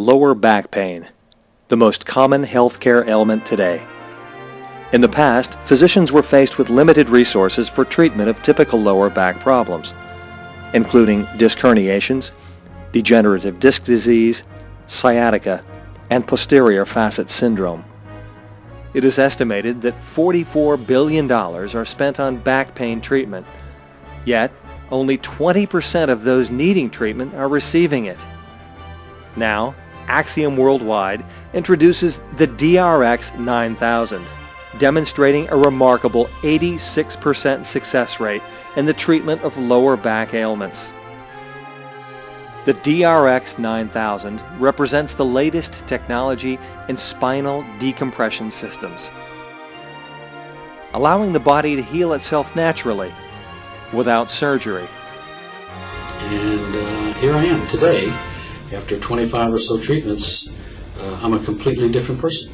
lower back pain, the most common healthcare ailment today. In the past, physicians were faced with limited resources for treatment of typical lower back problems, including disc herniations, degenerative disc disease, sciatica, and posterior facet syndrome. It is estimated that $44 billion are spent on back pain treatment, yet only 20% of those needing treatment are receiving it. Now, Axiom Worldwide introduces the DRX 9000, demonstrating a remarkable 86% success rate in the treatment of lower back ailments. The DRX 9000 represents the latest technology in spinal decompression systems, allowing the body to heal itself naturally, without surgery. And here I am today, after 25 or so treatments. I'm a completely different person.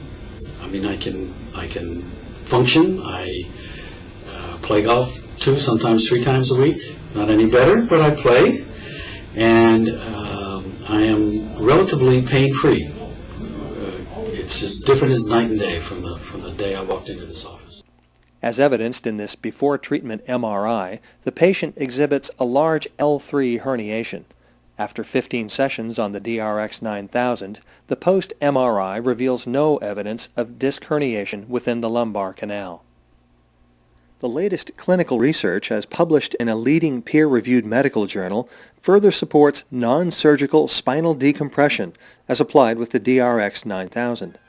I mean, I can function. I play golf 2, sometimes 3 times a week. Not any better, but I play. And I am relatively pain-free. It's as different as night and day from the day I walked into this office. As evidenced in this before-treatment MRI, the patient exhibits a large L3 herniation. After 15 sessions on the DRX 9000, the post-MRI reveals no evidence of disc herniation within the lumbar canal. The latest clinical research, as published in a leading peer-reviewed medical journal, further supports non-surgical spinal decompression as applied with the DRX 9000.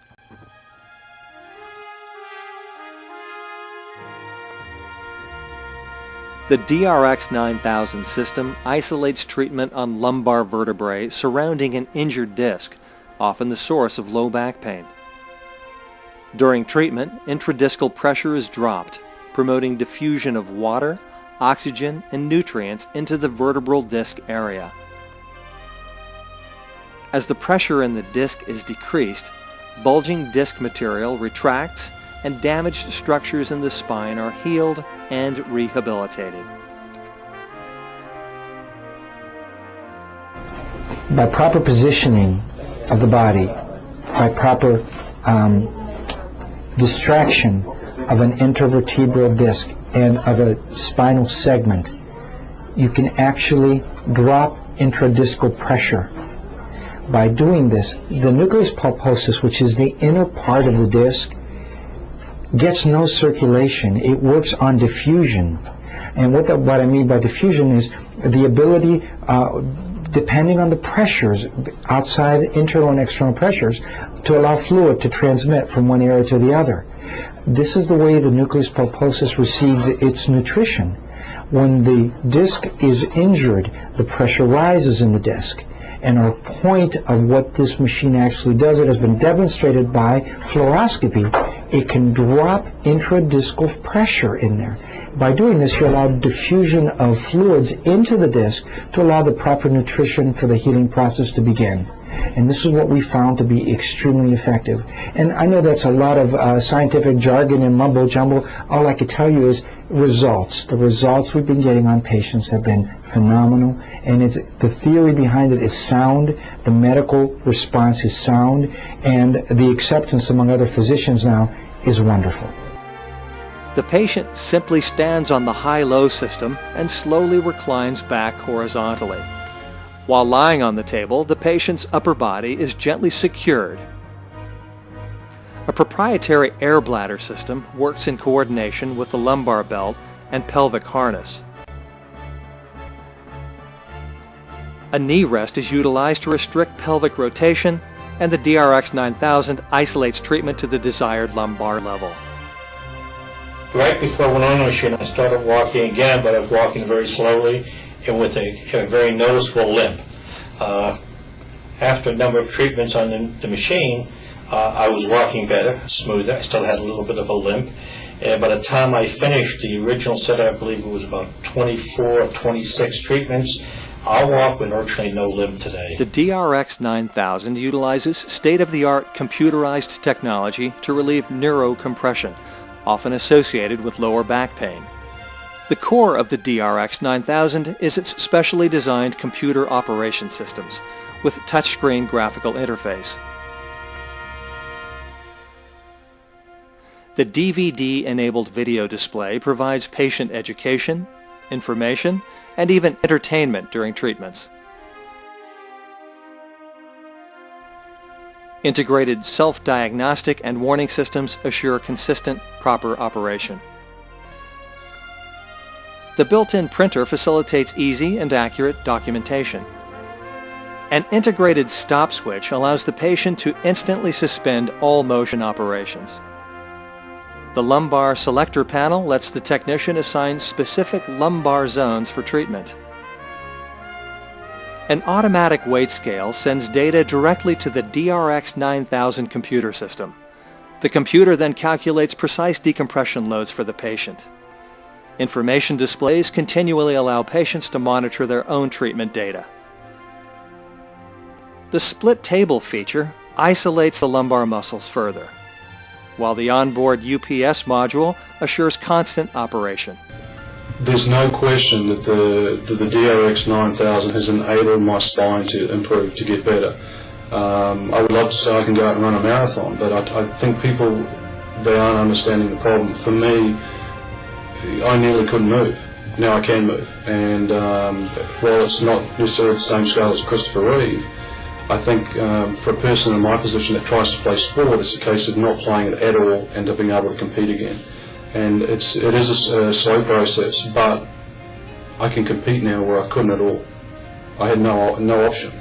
The DRX 9000 system isolates treatment on lumbar vertebrae surrounding an injured disc, often the source of low back pain. During treatment, intradiscal pressure is dropped, promoting diffusion of water, oxygen, and nutrients into the vertebral disc area. As the pressure in the disc is decreased, bulging disc material retracts and damaged structures in the spine are healed and rehabilitated. By proper positioning of the body, by proper distraction of an intervertebral disc and of a spinal segment, you can actually drop intradiscal pressure. By doing this, the nucleus pulposus, which is the inner part of the disc, gets no circulation. It works on diffusion. And what I mean by diffusion is the ability, depending on the pressures, outside internal and external pressures, to allow fluid to transmit from one area to the other. This is the way the nucleus pulposus receives its nutrition. When the disc is injured, the pressure rises in the disc. And our point of what this machine actually does, it has been demonstrated by fluoroscopy. It can drop intradiscal pressure in there. By doing this, you allow diffusion of fluids into the disc to allow the proper nutrition for the healing process to begin. And this is what we found to be extremely effective. And I know that's a lot of scientific jargon and mumbo-jumbo. All I can tell you is results. The results we've been getting on patients have been phenomenal. And the theory behind it is sound. The medical response is sound. And the acceptance among other physicians now is wonderful. The patient simply stands on the high-low system and slowly reclines back horizontally. While lying on the table, the patient's upper body is gently secured. A proprietary air bladder system works in coordination with the lumbar belt and pelvic harness. A knee rest is utilized to restrict pelvic rotation, and the DRX 9000 isolates treatment to the desired lumbar level. Right before I went on the machine, I started walking again, but I was walking very slowly and with a very noticeable limp. After a number of treatments on the machine, I was walking better, smoother. I still had a little bit of a limp. And by the time I finished the original set, I believe it was about 24 or 26 treatments, I'll walk with virtually no limp today. The DRX 9000 utilizes state-of-the-art computerized technology to relieve neurocompression, often associated with lower back pain. The core of the DRX 9000 is its specially designed computer operation systems, with touchscreen graphical interface. The DVD-enabled video display provides patient education, information, and even entertainment during treatments. Integrated self-diagnostic and warning systems assure consistent, proper operation. The built-in printer facilitates easy and accurate documentation. An integrated stop switch allows the patient to instantly suspend all motion operations. The lumbar selector panel lets the technician assign specific lumbar zones for treatment. An automatic weight scale sends data directly to the DRX 9000 computer system. The computer then calculates precise decompression loads for the patient. Information displays continually allow patients to monitor their own treatment data. The split table feature isolates the lumbar muscles further, while the onboard UPS module assures constant operation. There's no question that the DRX 9000 has enabled my spine to improve, to get better. I would love to say I can go out and run a marathon, but I think people, they aren't understanding the problem. For me, I nearly couldn't move. Now I can move. And while it's not necessarily the same scale as Christopher Reeve, I think for a person in my position that tries to play sport, it's a case of not playing it at all and to being able to compete again. And it is a slow process, but I can compete now where I couldn't at all. I had no option.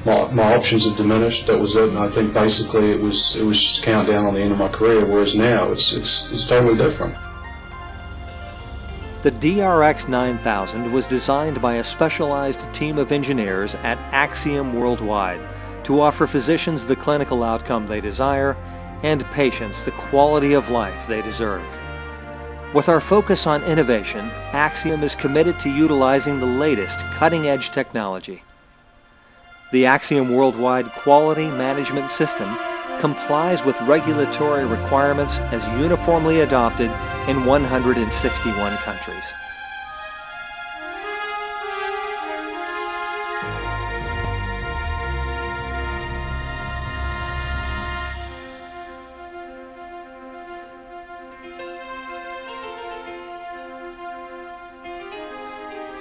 My options had diminished. That was it. And I think basically it was just a countdown on the end of my career. Whereas now it's totally different. The DRX 9000 was designed by a specialized team of engineers at Axiom Worldwide to offer physicians the clinical outcome they desire and patients the quality of life they deserve. With our focus on innovation, Axiom is committed to utilizing the latest cutting-edge technology. The Axiom Worldwide Quality Management System complies with regulatory requirements as uniformly adopted in 161 countries.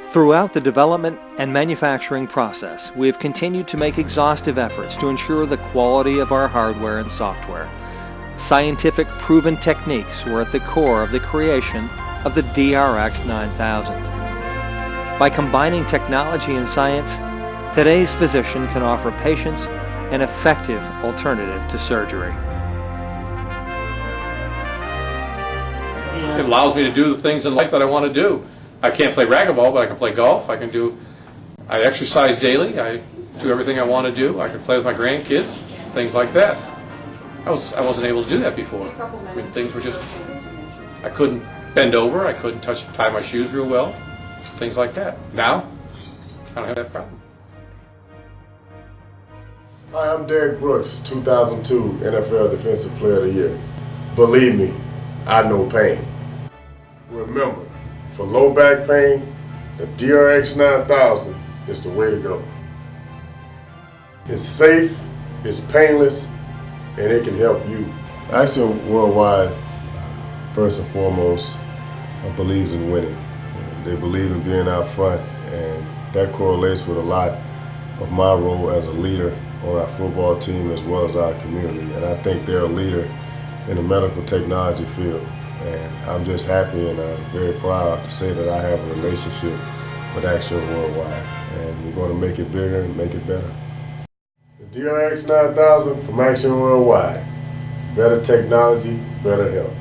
Throughout the development and manufacturing process, we have continued to make exhaustive efforts to ensure the quality of our hardware and software. Scientific proven techniques were at the core of the creation of the DRX 9000. By combining technology and science, today's physician can offer patients an effective alternative to surgery. It allows me to do the things in life that I want to do. I can't play racquetball, but I can play golf. I exercise daily. I do everything I want to do. I can play with my grandkids, things like that. I wasn't able to do that before. I mean, things were just, I couldn't bend over. I couldn't tie my shoes real well, things like that. Now, I don't have that problem. Hi, I'm Derek Brooks, 2002 NFL Defensive Player of the Year. Believe me, I know pain. Remember, for low back pain, the DRX 9000 is the way to go. It's safe, it's painless, and it can help you. Axiom Worldwide, first and foremost, believes in winning. They believe in being out front, and that correlates with a lot of my role as a leader on our football team as well as our community. And I think they're a leader in the medical technology field. And I'm just happy and very proud to say that I have a relationship with Axiom Worldwide. And we're going to make it bigger and make it better. The DRX 9000 from Axiom Worldwide. Better technology, better health.